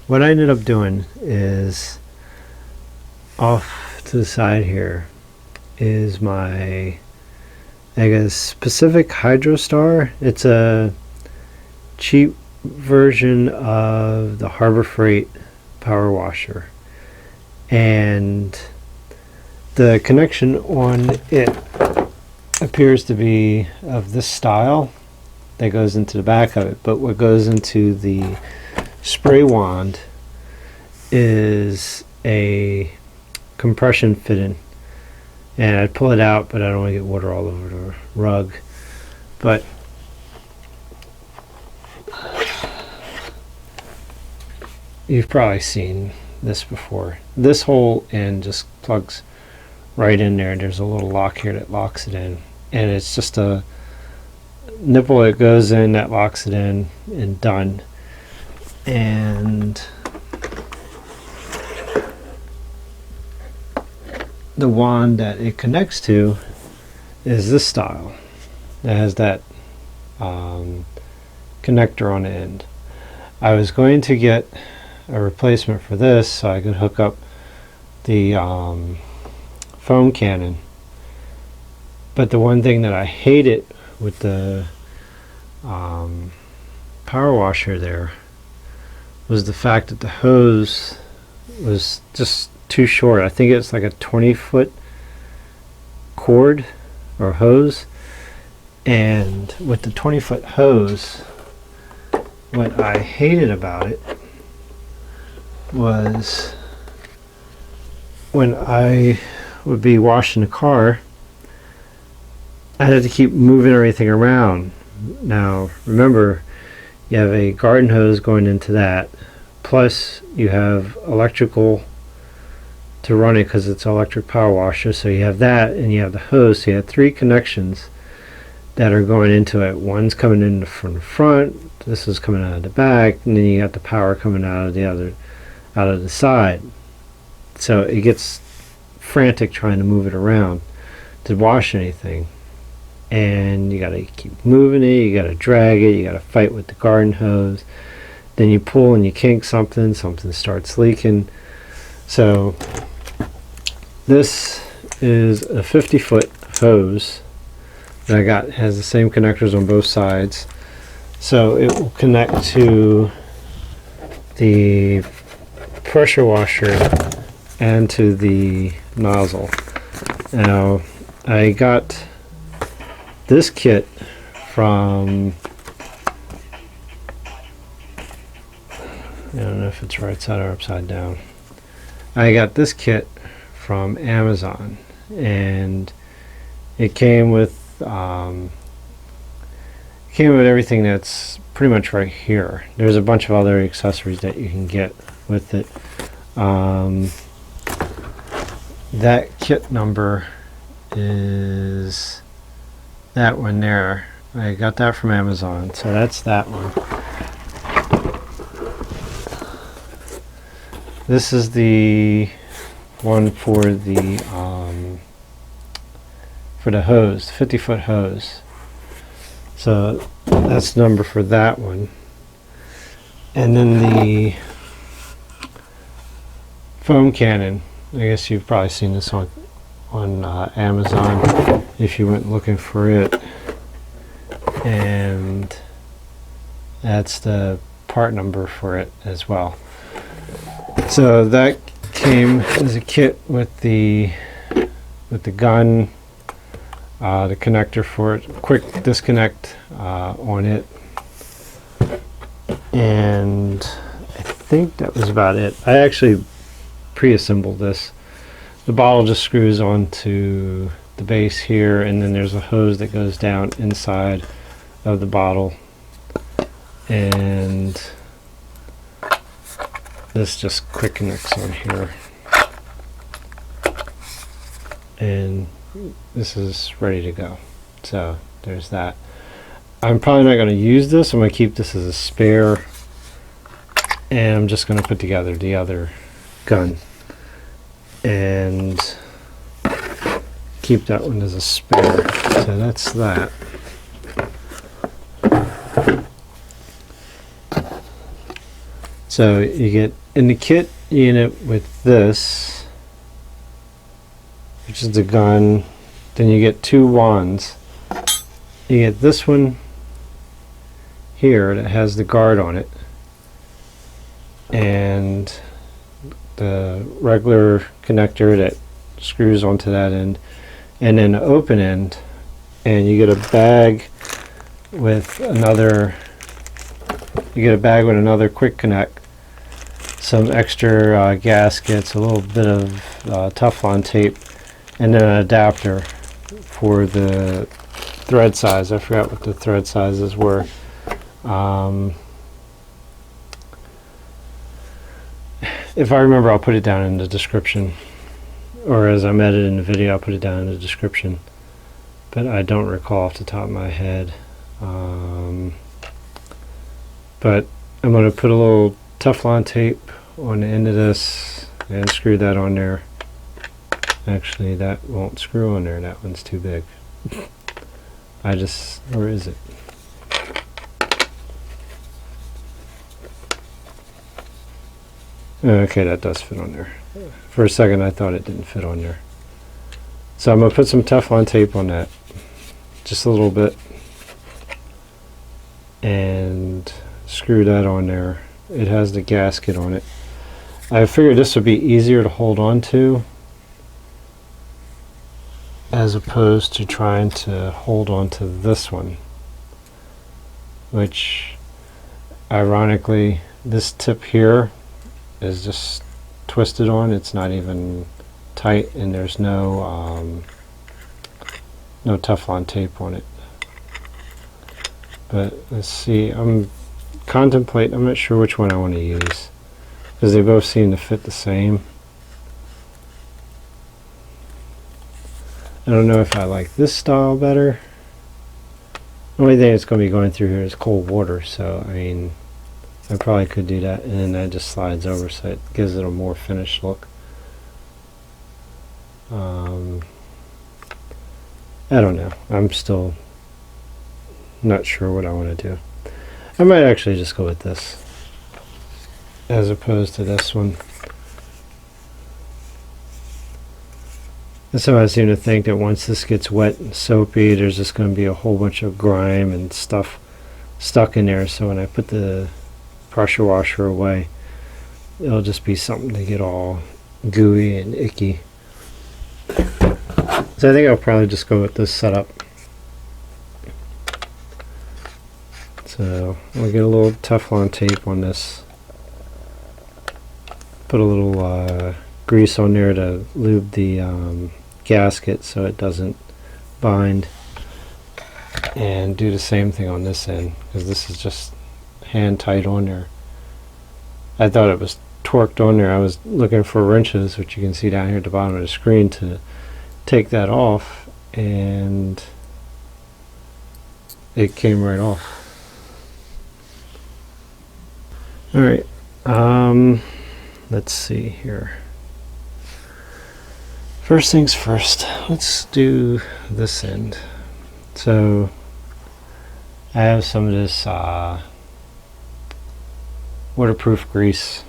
what I ended up doing is, off to the side here is my, I guess, specific Hydrostar. It's a cheap version of the Harbor Freight power washer, and the connection on it appears to be of this style that goes into the back of it, but what goes into the spray wand is a compression fitting, and I'd pull it out, but I don't want to get water all over the rug. But you've probably seen this before. This whole end just plugs right in there. There's a little lock here that locks it in, and it's just a nipple that goes in that locks it in, and done. And the wand that it connects to is this style. It has that connector on the end. I was going to get a replacement for this so I could hook up the foam cannon, but the one thing that I hated with the power washer there was the fact that the hose was just too short. I think it's like a 20-foot cord or hose, and with the 20-foot hose, what I hated about it was when I would be washing the car, I had to keep moving everything around. Now remember, you have a garden hose going into that, plus you have electrical to run it because it's an electric power washer, so you have that, and you have the hose, so you have three connections that are going into it. One's coming in from the front, this is coming out of the back, and then you got the power coming out of the side. So it gets frantic trying to move it around to wash anything, and you got to keep moving it, you got to drag it, you got to fight with the garden hose, then you pull and you kink something starts leaking. So this is a 50-foot hose that I got. It has the same connectors on both sides, so it will connect to the pressure washer and to the nozzle. Now I got this kit from, I don't know if it's right side or upside down. I got this kit from Amazon, and it came with everything that's pretty much right here. There's a bunch of other accessories that you can get with it. That kit number is that one there. I got that from Amazon, so that's that one. This is the one for the hose, 50-foot hose. So that's the number for that one. And then the foam cannon, I guess you've probably seen this on Amazon if you went looking for it, and that's the part number for it as well. So that came as a kit with the gun, the connector for it, quick disconnect on it, and I think that was about it. I actually pre-assembled this. The bottle just screws onto the base here, and then there's a hose that goes down inside of the bottle, and this just quick connects on here, and this is ready to go. So there's that. I'm probably not going to use this. I'm going to keep this as a spare, and I'm just going to put together the other gun and keep that one as a spare. So that's that. So you get in the kit unit with this, which is the gun. Then you get two wands. You get this one here that has the guard on it, and the regular connector that screws onto that end, and then the open end. And you get a bag with another. You get a bag with another quick connect, some extra gaskets, a little bit of Teflon tape, and then an adapter for the thread size. I forgot what the thread sizes were. If I remember, I'll put it down in the description, or as I'm editing the video, I'll put it down in the description. But I don't recall off the top of my head. But I'm going to put a little Teflon tape on the end of this and screw that on there. Actually, that won't screw on there. That one's too big. Where is it? Okay, that does fit on there. For a second, I thought it didn't fit on there. So I'm going to put some Teflon tape on that. Just a little bit. And screw that on there. It has the gasket on it. I figured this would be easier to hold on to as opposed to trying to hold on to this one, which ironically this tip here is just twisted on. It's not even tight, and there's no Teflon tape on it. But let's see, I'm not sure which one I want to use because they both seem to fit the same. I don't know if I like this style better. The only thing that's going to be going through here is cold water, so I mean, I probably could do that, and then that just slides over, so it gives it a more finished look. I don't know. I'm still not sure what I want to do. I might actually just go with this as opposed to this one. And so I seem to think that once this gets wet and soapy, there's just going to be a whole bunch of grime and stuff stuck in there. So when I put the pressure washer away, it'll just be something to get all gooey and icky. So I think I'll probably just go with this setup. So I'll get a little Teflon tape on this. Put a little grease on there to lube the gasket so it doesn't bind, and do the same thing on this end because this is just hand tight on there. I thought it was torqued on there. I was looking for wrenches, which you can see down here at the bottom of the screen, to take that off, and it came right off. Alright, let's see here. First things first, let's do this end. So I have some of this waterproof grease.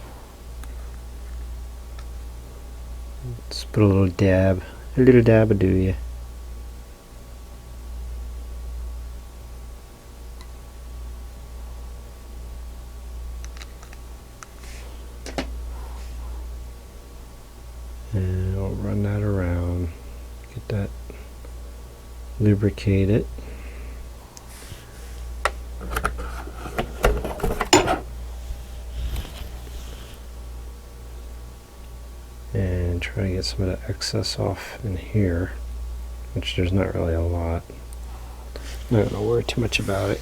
Let's put a little dab of do ya. And I'll run that around, get that lubricated. And try to get some of the excess off in here, which there's not really a lot. I'm not going to worry too much about it.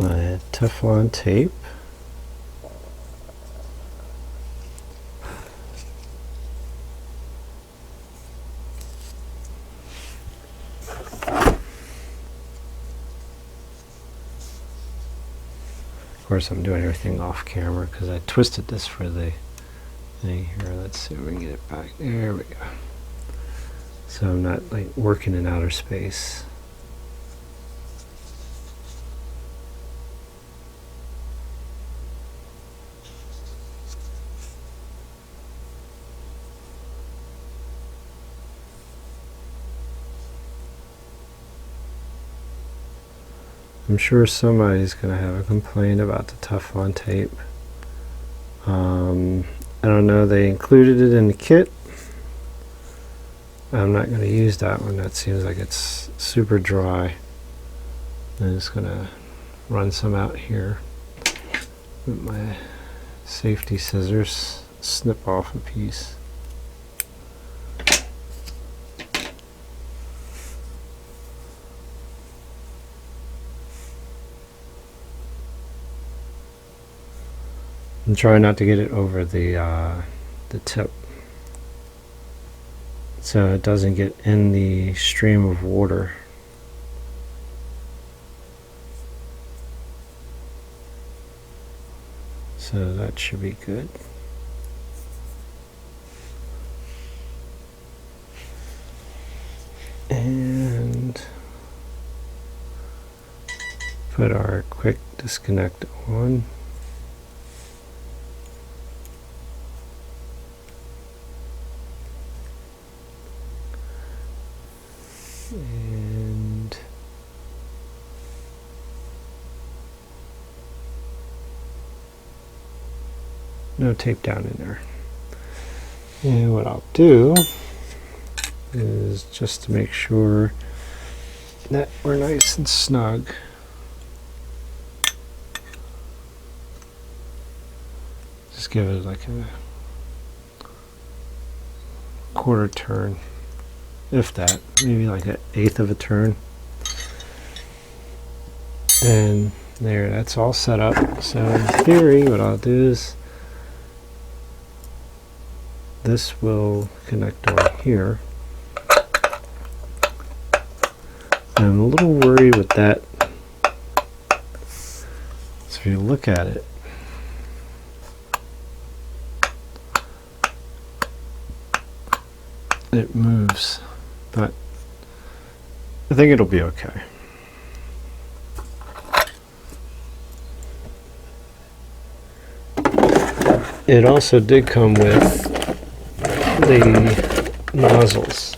My Teflon tape. course, I'm doing everything off camera because I twisted this for the thing here. Let's see if we can get it back. There we go. So I'm not like working in outer space. I'm sure somebody's going to have a complaint about the Teflon tape. I don't know, they included it in the kit. I'm not going to use that one. That seems like it's super dry. I'm just going to run some out here with my safety scissors, snip off a piece. And try not to get it over the tip, so it doesn't get in the stream of water. So that should be good. And put our quick disconnect on. And no tape down in there. And what I'll do is, just to make sure that we're nice and snug, just give it like a quarter turn, if that, maybe like an eighth of a turn. And there, that's all set up. So in theory, what I'll do is this will connect on here. I'm a little worried with that. So if you look at it, it moves, but I think it'll be okay. It also did come with the nozzles,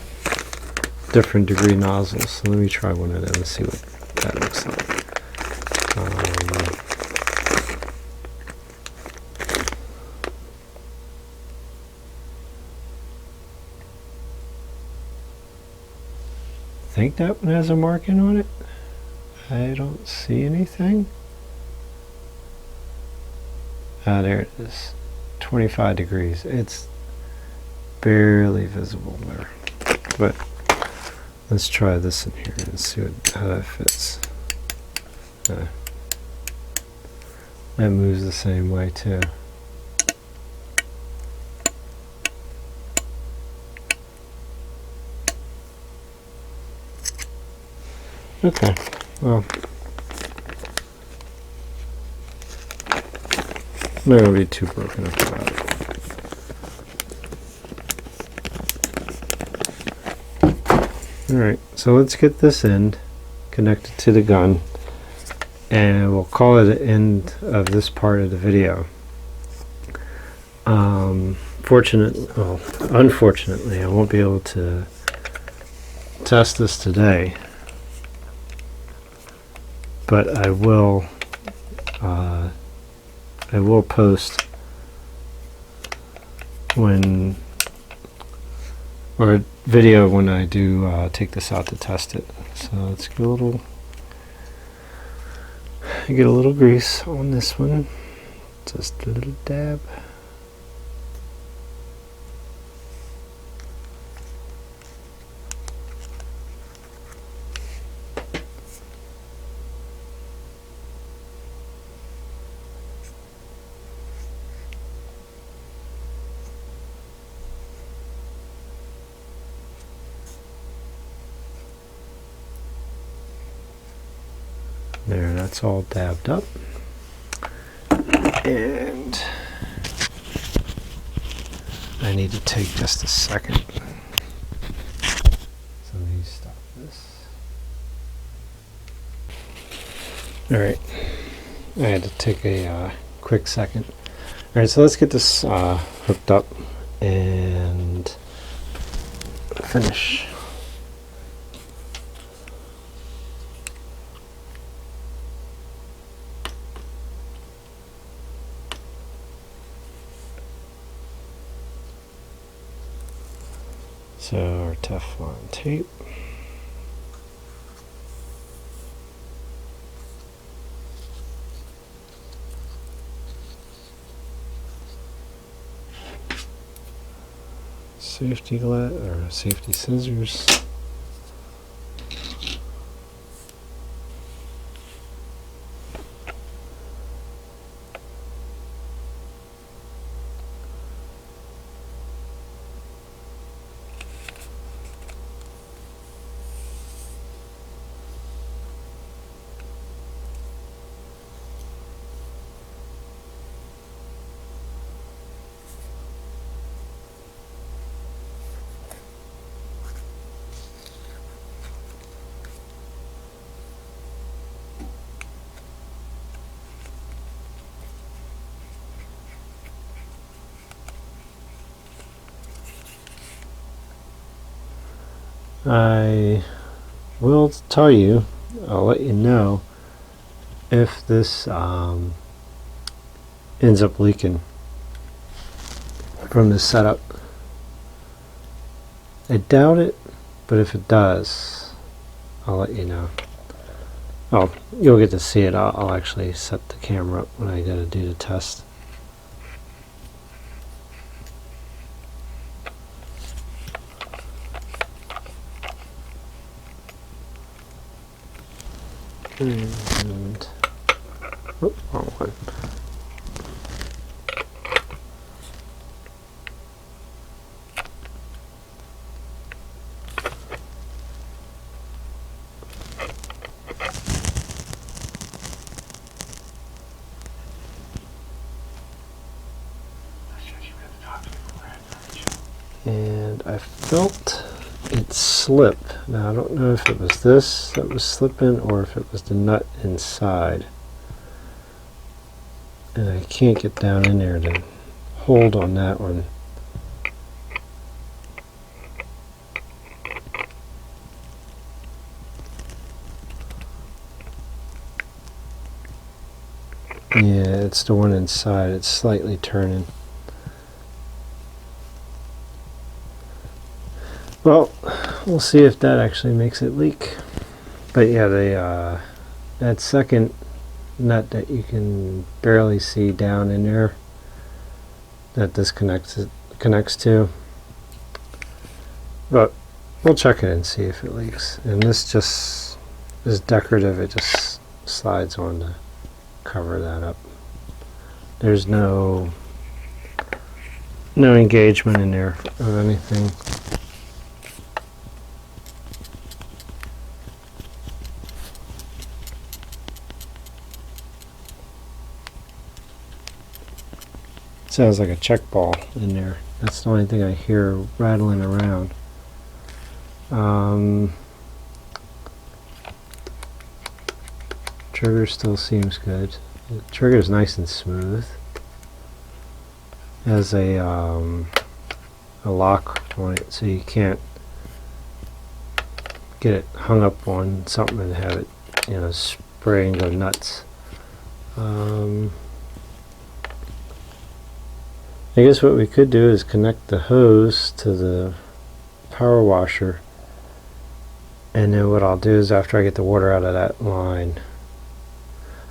different degree nozzles. So let me try one of them and see what that looks like. I think that one has a marking on it. I don't see anything. Ah, there it is. 25 degrees. It's barely visible there. But let's try this in here and see how that fits. That moves the same way too. Okay, well, I'm not going to be too broken up about it. Alright, so let's get this end connected to the gun, and we'll call it the end of this part of the video. Unfortunately, I won't be able to test this today, but I will post when, or a video when I do take this out to test it. So let's get a little grease on this one, just a little dab. There, that's all dabbed up. And I need to take just a second. So let me stop this. Alright, I had to take a quick second. Alright, so let's get this hooked up and finish. So our Teflon tape. Safety glass or safety scissors. I will tell you, I'll let you know if this ends up leaking from this setup. I doubt it, but if it does, I'll let you know. Oh, you'll get to see it. I'll actually set the camera up when I go to do the test. And oh, wrong one. And I felt it slip. Now I don't know if it was this that was slipping or if it was the nut inside. And I can't get down in there to hold on that one. Yeah, it's the one inside. It's slightly turning. Well, we'll see if that actually makes it leak. But yeah, that second nut that you can barely see down in there, that this connects to. But we'll check it and see if it leaks. And this just is decorative. It just slides on to cover that up. There's no engagement in there of anything. Sounds like a check ball in there. That's the only thing I hear rattling around. Trigger still seems good. The trigger is nice and smooth. It has a lock on it, so you can't get it hung up on something and have it, spray and go nuts. I guess what we could do is connect the hose to the power washer, and then what I'll do is after I get the water out of that line,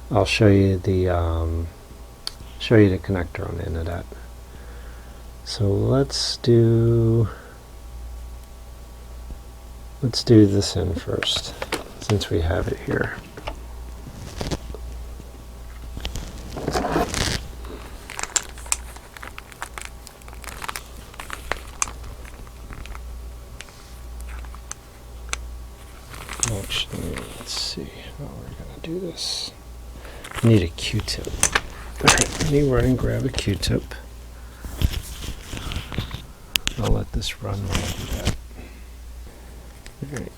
I'll show you the connector on the end of that. So let's do this in first, since we have it here. Actually, let's see how we're going to do this. I need a Q-tip. Alright. let me run and grab a Q-tip. I'll let this run while I do that. Alright.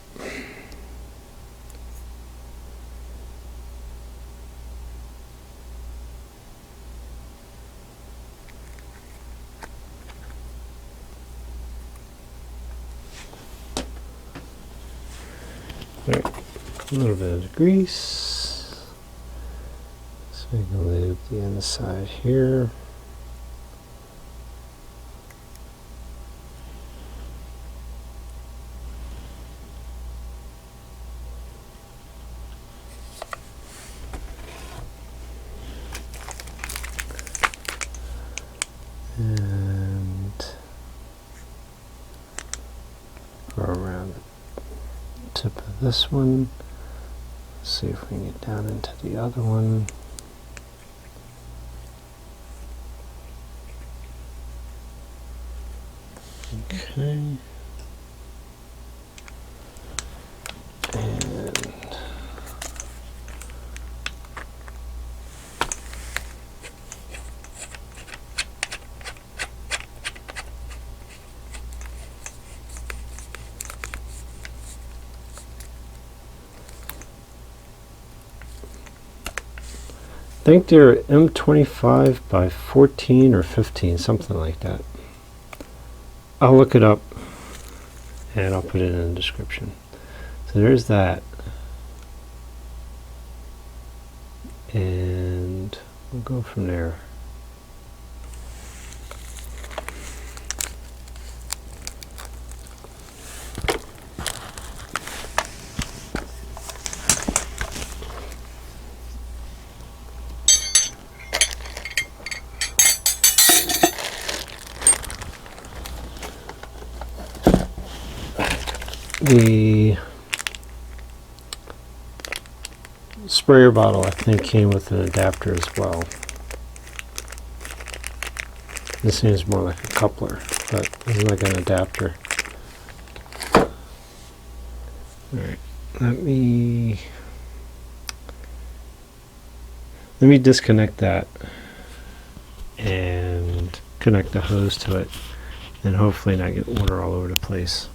Alright, a little bit of grease. So we can lube the inside here. And go around the tip of this one. See if we can get down into the other one. Okay. And I think they're M25 by 14 or 15, something like that. I'll look it up and I'll put it in the description. So there's that. And we'll go from there. The sprayer bottle, I think, came with an adapter as well. This seems more like a coupler, but this is like an adapter. Alright, let me disconnect that and connect the hose to it, and hopefully not get water all over the place.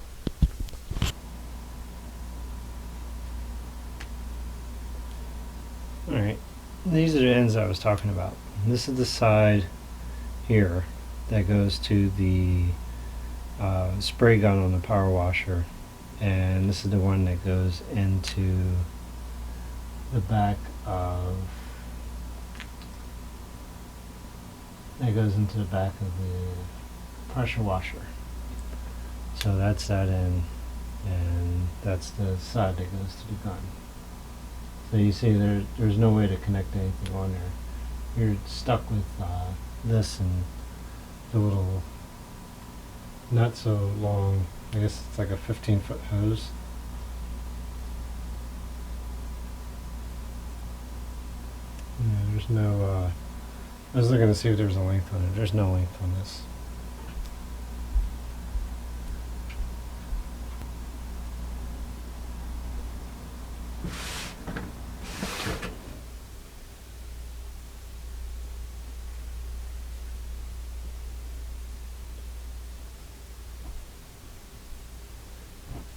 Alright, these are the ends I was talking about. This is the side here that goes to the spray gun on the power washer, and this is the one that goes into the back of the pressure washer. So that's that end, and that's the side that goes to the gun. So you see there's no way to connect anything on there. You're stuck with this and the little not so long, I guess it's like a 15-foot hose. Yeah, there's no, I was looking to see if there was a length on it. There's no length on this.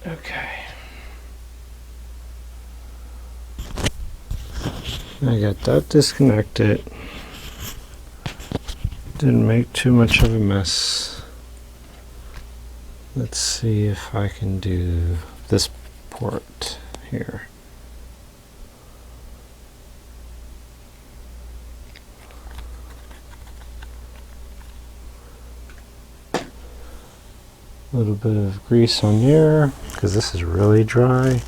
Okay. I got that disconnected. Didn't make too much of a mess. Let's see if I can do this port here. A little bit of grease on there because this is really dry.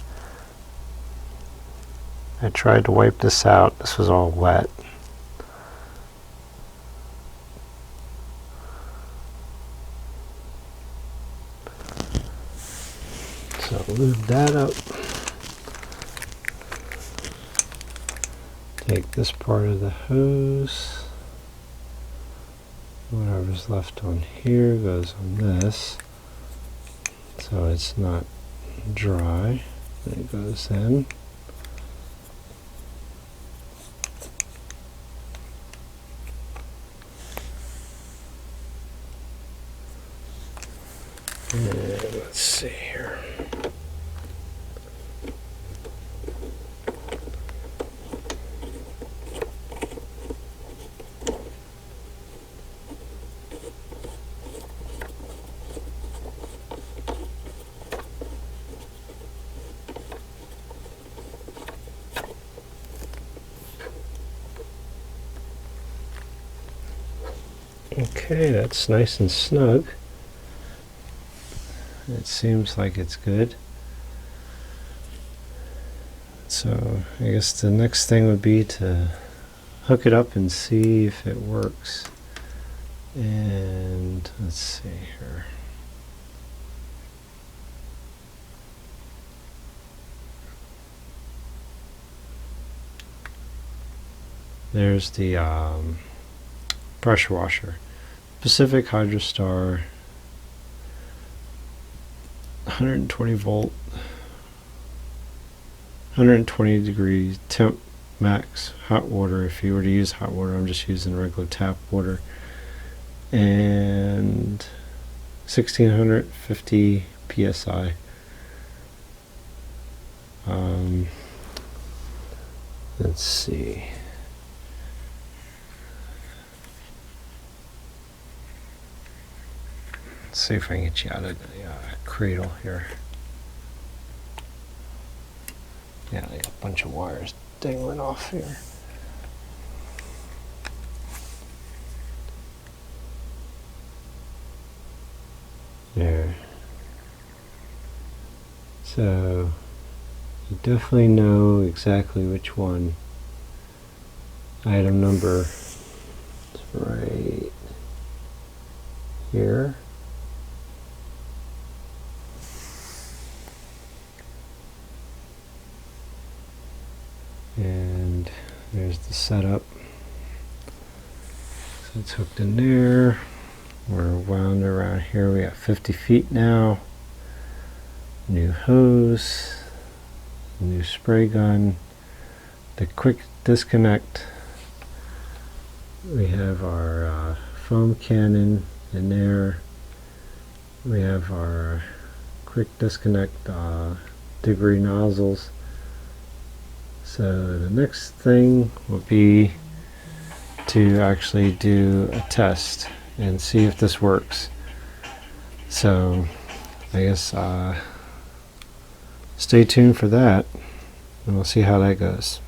I tried to wipe this out. This was all wet. So lube that up. Take this part of the hose. Whatever's left on here goes on this. So it's not dry. It goes in. And let's see here. Okay, that's nice and snug. It seems like it's good. So I guess the next thing would be to hook it up and see if it works. And let's see here. There's the pressure washer. Pacific Hydrostar, 120 volt, 120 degree temp max hot water. If you were to use hot water, I'm just using regular tap water. And 1650 psi. Let's see. Let's see if I can get you out of the cradle here. Yeah, I got a bunch of wires dangling off here. There. So you definitely know exactly which one. Item number is right here. And there's the setup. So it's hooked in there. We're wound around here. We got 50 feet now. New hose, new spray gun, the quick disconnect. We have our foam cannon in there. We have our quick disconnect degree nozzles. So the next thing will be to actually do a test and see if this works. So I guess stay tuned for that, and we'll see how that goes.